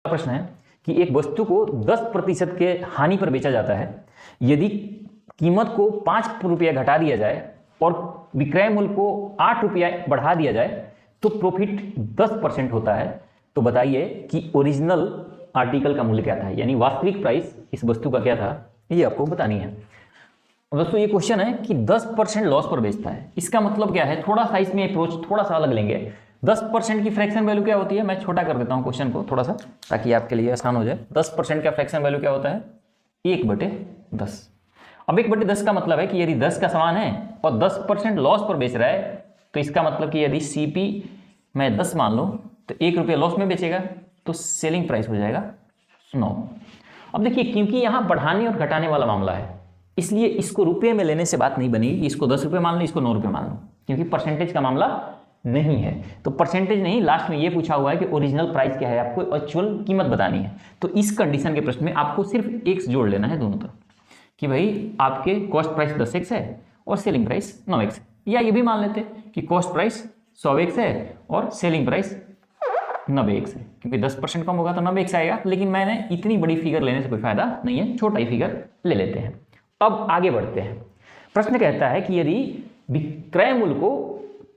प्रश्न है कि एक वस्तु को 10% के हानि पर बेचा जाता है। यदि कीमत को 5 रुपया घटा दिया जाए और विक्रय मूल्य को 8 रुपया बढ़ा दिया जाए तो प्रॉफिट 10% होता है। तो बताइए कि ओरिजिनल आर्टिकल का मूल्य क्या था, यानी वास्तविक प्राइस इस वस्तु का क्या था, ये आपको बतानी है। दोस्तों ये क्वेश्चन है कि 10% लॉस पर बेचता है। इसका मतलब क्या है, थोड़ा सा इसमें अप्रोच थोड़ा सा अलग लेंगे। 10% की फ्रैक्शन वैल्यू क्या होती है, मैं छोटा कर देता हूं क्वेश्चन को थोड़ा सा ताकि आपके लिए आसान हो जाए। 10% का फ्रैक्शन वैल्यू क्या होता है, 1/10। अब 1/10 का मतलब है कि यदि 10 का सामान है और 10% लॉस पर बेच रहा है तो इसका मतलब कि यदि CP मैं 10 मान लो तो 1 रुपया लॉस में बेचेगा तो सेलिंग प्राइस हो जाएगा 9। अब देखिए क्योंकि यहाँ बढ़ाने और घटाने वाला मामला है इसलिए इसको रुपये में लेने से बात नहीं बनेगी। इसको 10 रुपये मान लो, इसको 9 रुपये मान लो, क्योंकि परसेंटेज का मामला नहीं है। तो परसेंटेज नहीं, लास्ट में ये पूछा हुआ है कि ओरिजिनल प्राइस क्या है, आपको एक्चुअल कीमत बतानी है। तो इस कंडीशन के प्रश्न में आपको सिर्फ x जोड़ लेना है दोनों तरफ कि भाई आपके कॉस्ट प्राइस 10x है और सेलिंग प्राइस 9x है। या ये भी मान लेते हैं कि कॉस्ट प्राइस 100x है और सेलिंग प्राइस 90x है, क्योंकि 10% कम होगा तो 90x आएगा। लेकिन मैंने इतनी बड़ी फिगर लेने से कोई फायदा नहीं है, छोटा ही फिगर ले लेते हैं। अब आगे बढ़ते हैं। प्रश्न कहता है कि यदि विक्रय मूल्य को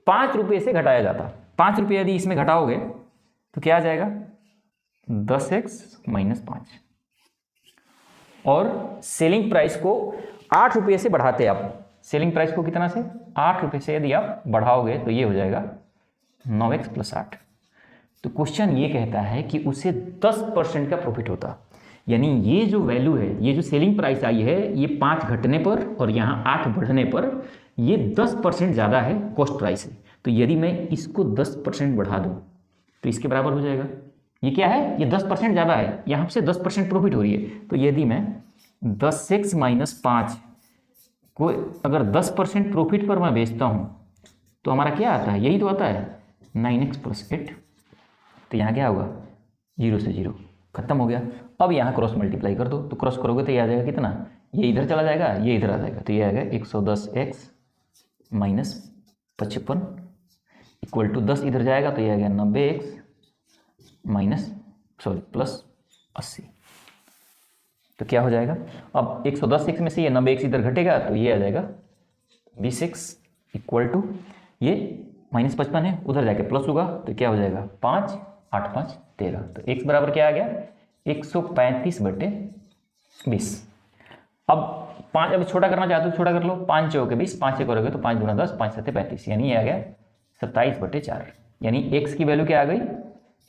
5 रुपये से घटाया जाता, 5 रुपये यदि इसमें घटाओगे तो क्या आ जाएगा, 10x - 5। और सेलिंग प्राइस को 8 रुपये से बढ़ाते आप, सेलिंग प्राइस को कितना से, 8 रुपये से यदि आप बढ़ाओगे तो ये हो जाएगा 9x + 8। तो क्वेश्चन ये कहता है कि उसे 10% का प्रॉफिट होता, यानी ये जो वैल्यू है, ये जो सेलिंग प्राइस आई है, ये 5 घटने पर और यहाँ 8 बढ़ने पर ये 10% ज़्यादा है कॉस्ट प्राइस है। तो यदि मैं इसको 10% बढ़ा दूँ तो इसके बराबर हो जाएगा। ये क्या है, ये 10% ज़्यादा है, यहाँ से 10% प्रॉफिट हो रही है। तो यदि मैं 10x - 5 को अगर 10% प्रॉफिट पर मैं बेचता हूँ तो हमारा क्या आता है, यही तो आता है 9x + 8। तो यहाँ क्या होगा, 0 से 0 खत्म हो गया। अब यहाँ क्रॉस मल्टीप्लाई कर दो, तो क्रॉस करोगे तो ये आ जाएगा कितना, ये इधर चला जाएगा, ये इधर आ जाएगा, तो ये आएगा 110x - 55 इक्वल टू 10 इधर जाएगा तो ये आ गया 90x प्लस 80। तो क्या हो जाएगा, अब 110x में से ये 90x इधर घटेगा तो ये आ जाएगा 20x इक्वल टू ये -55 है, उधर जाके प्लस होगा तो क्या हो जाएगा 5 8 5 13। तो x बराबर क्या आ गया, 135/20। अब 5 अब छोटा करना चाहते हो छोटा कर लो, 5 चौके 20, 5 से करोगे तो 5 × 10 5 7 35, यानी ये आ गया 27/4। यानी x की वैल्यू क्या आ गई,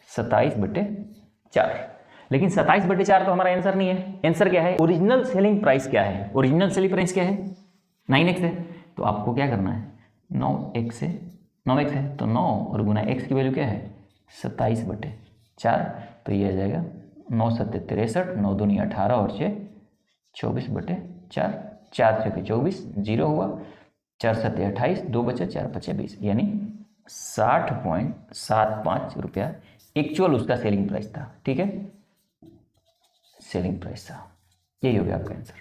27/4। लेकिन 27/4 तो हमारा आंसर नहीं है। आंसर क्या है, ओरिजिनल सेलिंग प्राइस क्या है, ओरिजिनल सेलिंग प्राइस क्या है 9x है। तो आपको क्या करना है, 9x है तो 9 और गुना x की वैल्यू क्या है 27/4। तो ये आ जाएगा 9 × 7 = 63, 9 × 2 = 18 और 6 24/4, 4 × 6 = 24, 0 हुआ, 4 × 7 = 28, 2 बचे, 4 × 5 = 20, यानी 60.75 रुपया एक्चुअल उसका सेलिंग प्राइस था। ठीक है, सेलिंग प्राइस था, यही हो गया आपका आंसर।